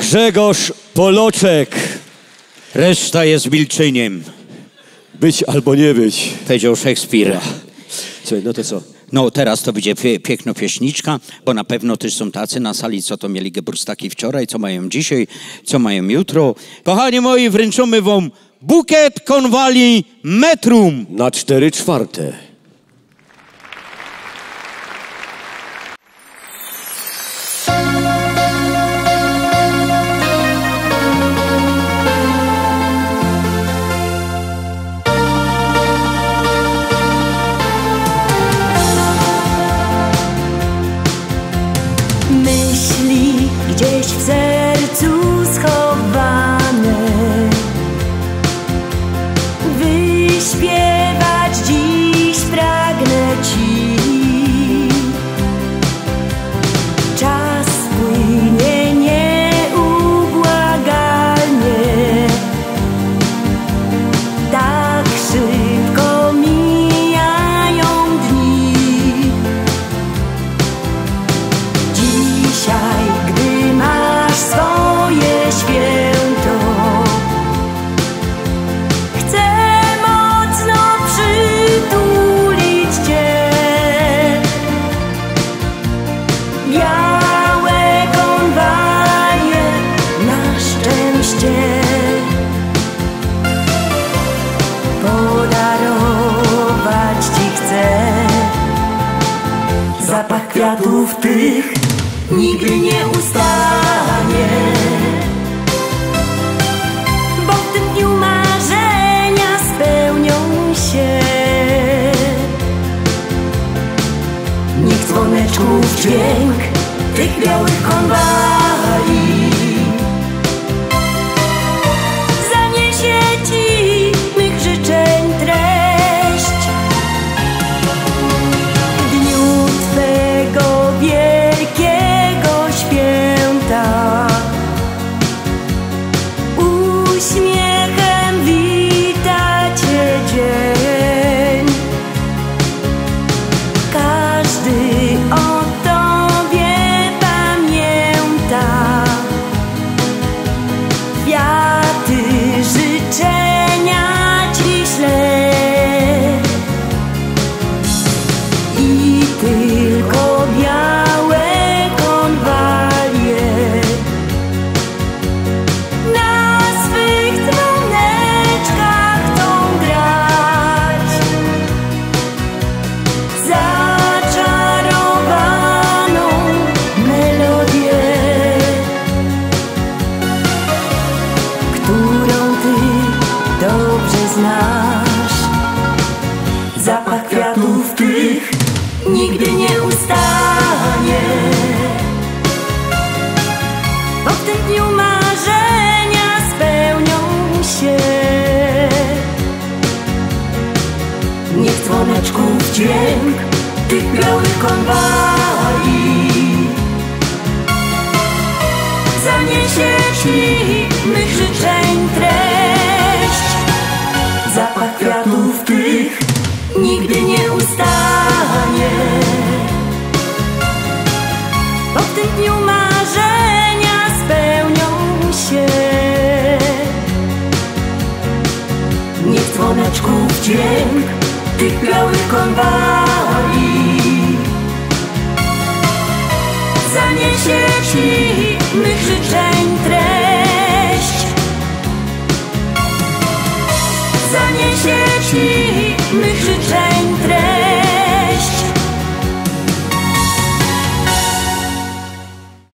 Grzegorz Poloczek. Reszta jest milczeniem. Być albo nie być. Powiedział Szekspir. Słuchaj, no to co? No teraz to będzie piękna pieśniczka, bo na pewno też są tacy na sali, co to mieli geburstaki wczoraj, co mają dzisiaj, co mają jutro. Kochani moi, wręczymy wam bukiet konwali metrum. Na 4/4. Myśli gdzieś w sercu schowane, wyśpiewać dziś pragnę ci. Czas płynie nieubłagalnie, tak szybko mijają dni. Dzisiaj, gdy masz swoje święto, chcę mocno przytulić cię. Białe konwalie na szczęście podarować ci chcę. Zapach kwiatów tych nigdy nie ustanie, bo w tym dniu marzenia spełnią się. Niech dzwoneczków dźwięk tych białych konwali zaniesie ci mych życzeń treść. W dniu twego wielkiego święta uśmiechem wita cię dzień. Każdy o tobie pamięta. Kwiaty życzenia ci ślę i tylko białe konwalie na swych dzwoneczkach chcą grać zaczarowaną melodię, którą ty dobrze znasz. Zapach kwiatów tych nigdy nie ustanie, bo w tym dniu marzenia spełnią się. Niech dzwoneczków dźwięk tych białych konwali zaniesie ci mych życzeń treść. Zapach kwiatów tych nigdy nie ustanie, bo w tym dniu marzenia spełnią się. Niech dzwoneczków dźwięk tych białych konwali zaniesie ci mych życzeń treść. Zaniesie ci